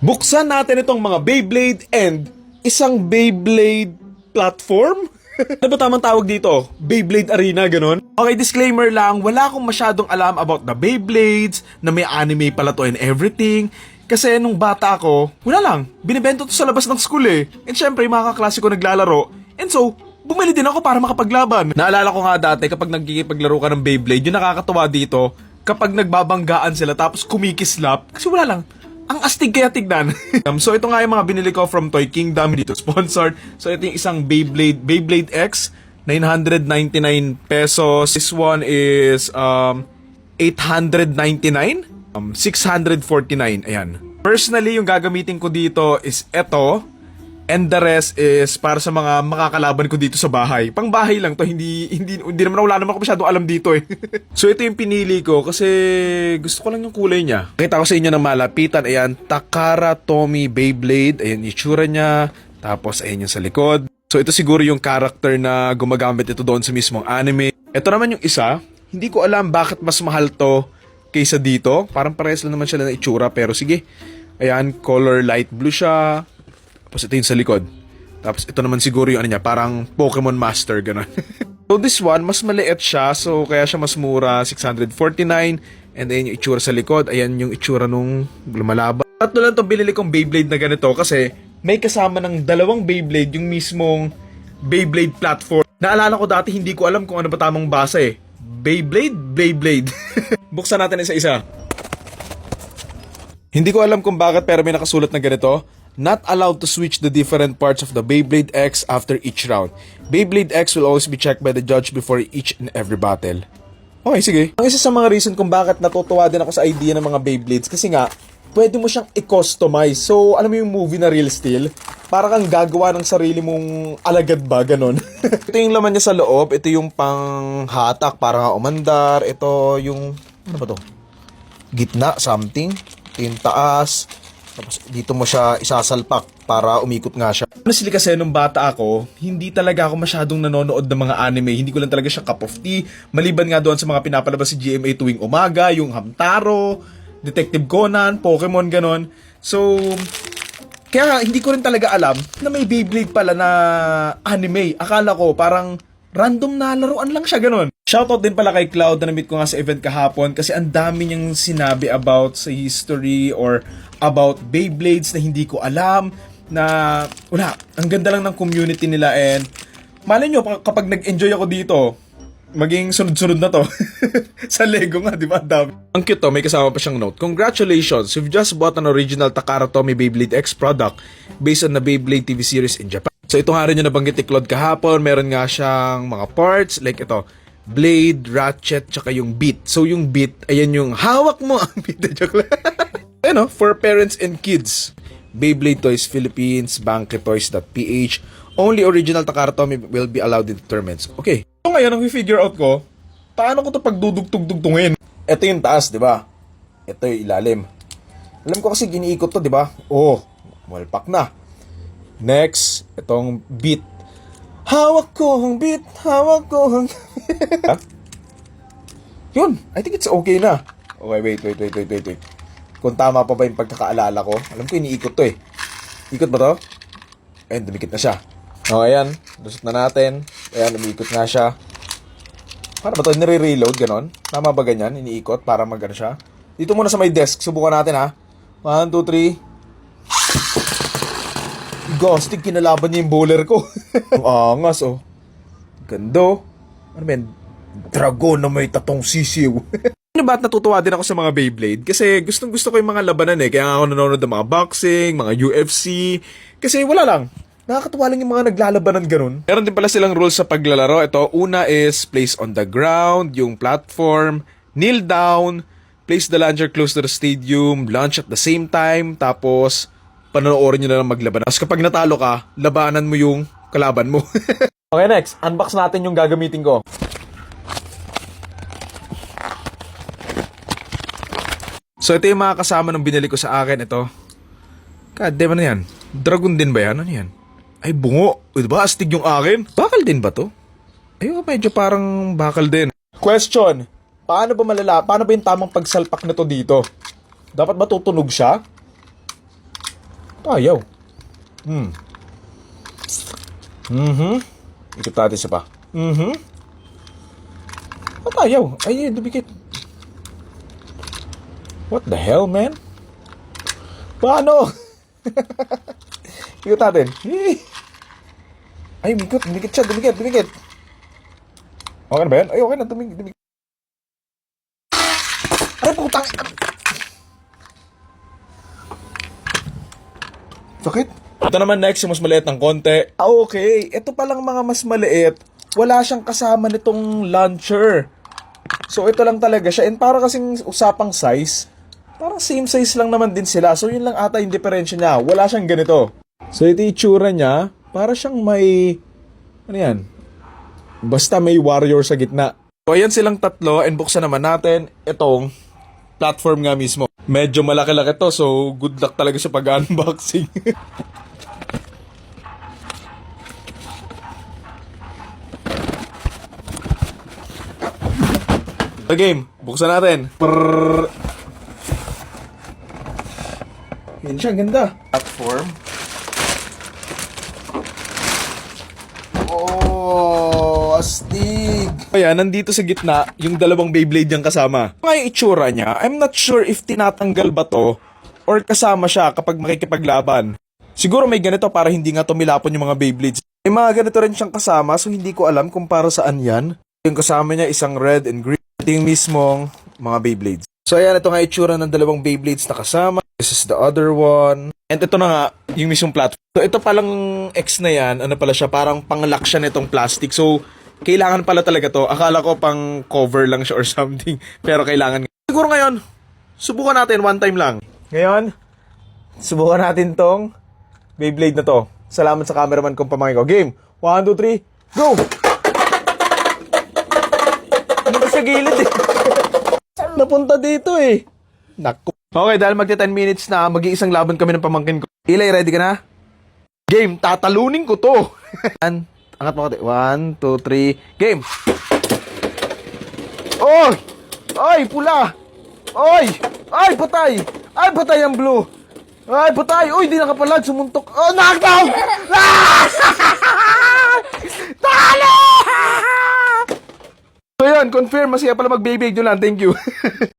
Buksan natin itong mga Beyblade and isang Beyblade platform? Ano ba tamang tawag dito? Beyblade Arena, ganon? Okay, disclaimer lang, wala akong masyadong alam about the Beyblades, na may anime pala to and everything. Kasi nung bata ako, wala lang, binibento to sa labas ng school eh. And syempre, yung mga kaklase ko naglalaro. And so, bumili din ako para makapaglaban. Naalala ko nga dati, kapag nagkikipaglaro ka ng Beyblade, yung nakakatawa dito, kapag nagbabanggaan sila tapos kumikislap, kasi wala lang, ang astig kaya tignan. So ito nga yung mga binili ko from Toy Kingdom, dito sponsored. So ito yung isang Beyblade X, 999 pesos. This one is 899, 649, ayan. Personally, yung gagamitin ko dito is ito. And the rest is para sa mga makakalaban ko dito sa bahay. Pang bahay lang to, hindi naman wala naman ako masyadong alam dito eh. So ito yung pinili ko kasi gusto ko lang yung kulay niya. Nakita ko sa inyo ng malapitan, ayan, Takara Tomy Beyblade, ayan yung itsura niya, tapos ayan yung sa likod. So ito siguro yung character na gumagamit ito doon sa mismong anime. Ito naman yung isa, hindi ko alam bakit mas mahal to kaysa dito. Parang parehas lang naman sila ng itsura, pero sige. Ayan, color light blue siya. Tapos ito yung sa likod. Tapos ito naman siguro yung ano niya, parang Pokemon Master, gano'n. So this one, mas maliit siya. So kaya siya mas mura, 649. And then yung itsura sa likod, ayan yung itsura nung lumalaban. Tatlo lang itong binili kong Beyblade na ganito kasi may kasama ng dalawang Beyblade yung mismong Beyblade platform. Naalala ko dati, hindi ko alam kung ano ba tamang basa eh. Beyblade? Buksan natin isa-isa. Hindi ko alam kung bakit pero may nakasulat na ganito. Not allowed to switch the different parts of the Beyblade X after each round. Beyblade X will always be checked by the judge before each and every battle. Okay, sige. Ang isa sa mga reason kung bakit natutuwa din ako sa idea ng mga Beyblades kasi nga, pwede mo siyang i-customize. So, alam mo yung movie na Real Steel? Para kang gagawa ng sarili mong alagad ba, ganon. Ito yung laman niya sa loob. Ito yung panghatak para nga umandar. Ito yung, ano ba to? Gitna, something. Ito yung taas. Tapos dito mo siya isasalpak para umikot nga siya. Honestly kasi nung bata ako, hindi talaga ako masyadong nanonood ng mga anime. Hindi ko lang talaga siya cup of tea. Maliban nga doon sa mga pinapalabas si GMA tuwing umaga, yung Hamtaro, Detective Conan, Pokemon, ganon. So, kaya hindi ko rin talaga alam na may Beyblade pala na anime. Akala ko parang random na laruan lang siya, ganon. Shoutout din pala kay Cloud na na-meet ko nga sa event kahapon kasi ang dami niyang sinabi about sa history or about Beyblades na hindi ko alam na wala. Ang ganda lang ng community nila and malay nyo kapag nag-enjoy ako dito, maging sunod-sunod na to. Sa Lego nga, di ba? Ang cute to, may kasama pa siyang note. Congratulations, you've just bought an original Takara Tomy Beyblade X product based on the Beyblade TV series in Japan. So ito nga rin yung nabanggit ni Claude kahapon. Meron nga siyang mga parts like ito. Blade, ratchet, tsaka yung beat. So yung beat, ayan yung hawak mo ang beat. Joke lang. Ano, for parents and kids. Beyblade Toys Philippines, Bankretoys.ph. Only original Takara Tomy will be allowed in tournaments. Okay. So ngayon, ang figure out ko, paano ko to pagdudugtug-dugtungin? Ito yung taas, di ba? Ito yung ilalim. Alam ko kasi giniikot to, di ba? Oh, walpak na. Next, itong beat. Hawak ko ang beat, hawak ko ang... Huh? Yun, I think it's okay na. Okay, wait. Kung tama pa ba yung pagkakaalala ko. Alam ko iniikot to eh. Ikot ba to? Ayun, dumikit na siya. Okay, ayan. Lusot na natin. Ayan, umiikot nga siya. Para ba to? Nire-reload, ganon? Tama ba ganyan? Iniikot para mag-ano siya? Dito muna sa may desk. Subukan natin ha. 1, 2, 3. Gostig, kinalaban niya yung bowler ko. Ang angas, oh. Gando. Ano ba yan? Dragon na may tatong sisiw. Ano ba at natutuwa din ako sa mga Beyblade? Kasi gustong-gusto ko yung mga labanan eh. Kaya ako nanonood ng mga boxing, mga UFC. Kasi wala lang. Nakakatuwa lang yung mga naglalabanan ganun. Meron din pala silang rules sa paglalaro. Ito, una is place on the ground, yung platform, kneel down, place the launcher close to the stadium, launch at the same time, tapos panonoorin nyo na lang maglaban. Tapos kapag natalo ka, labanan mo yung kalaban mo. Okay, next. Unbox natin yung gagamitin ko. So, ito yung mga kasama nung binili ko sa akin. Ito. God damn, ano yan? Dragon din ba yan? Ano yan? Ay, bungo. Diba, astig yung akin? Bakal din ba to? Ayun, medyo parang bakal din. Question. Paano ba yung tamang pagsalpak na to dito? Dapat ba tutunog siya? Ayaw. Ikot natin isa pa. Ba't ayaw? Ay, dumikit. What the hell, man? Paano? Ikot natin. Ay, dumikit siya, dumikit. Okay na ba yan? Ay, okay na, dumikit. Ay, putang! Sakit? Ito naman next, yung mas maliit ng konti. Okay. Ito palang mga mas maliit. Wala siyang kasama nitong launcher. So, ito lang talaga siya. And para kasing usapang size, parang same size lang naman din sila. So, yun lang ata yung diferensya niya. Wala siyang ganito. So, ito yung itsura niya. Para siyang may... Ano yan? Basta may warrior sa gitna. So, ayan silang tatlo. And buksan naman natin itong platform nga mismo. Medyo malaki-laki to. So, good luck talaga sa pag-unboxing. The game. Buksan natin. Prrrr. Yan siya, ganda. Platform. Oh, astig. Kaya, nandito sa gitna, yung dalawang Beyblade yung kasama. Yung itsura niya, I'm not sure if tinatanggal ba to or kasama siya kapag makikipaglaban. Siguro may ganito para hindi nga tumilapon yung mga Beyblades. May mga ganito rin siyang kasama, so hindi ko alam kung para saan yan. Yung kasama niya, isang red and green. Ito yung mismong mga Beyblades. So ayan, ito nga itsura ng dalawang Beyblades na kasama. This is the other one. And ito na nga, yung mismong platform. So ito palang X na yan, ano pala siya, parang pang-lock siya nitong plastic. So, kailangan pala talaga to. Akala ko pang cover lang siya or something. Pero kailangan. Siguro ngayon, subukan natin one time lang. Ngayon, subukan natin tong Beyblade na to. Salamat sa cameraman kong pamangkin ko. Game! 1, 2, 3, go! Hindi ba sa gilid eh? Saan napunta dito eh? Naku. Okay, dahil magti 10 minutes na, mag-iisang laban kami ng pamangkin ko. Eli, ready ka na? Game, tatalunin ko to. Angat mo kati. 1, 2, 3, game! Oy! Ay, pula! Oy! Ay, patay! Ay, patay ang blue! Ay, patay! Uy, di nakapalag, sumuntok. Oh, knockdown! Ah! Talo! So yan, confirm, masaya pala mag-baby nyo lang. Thank you.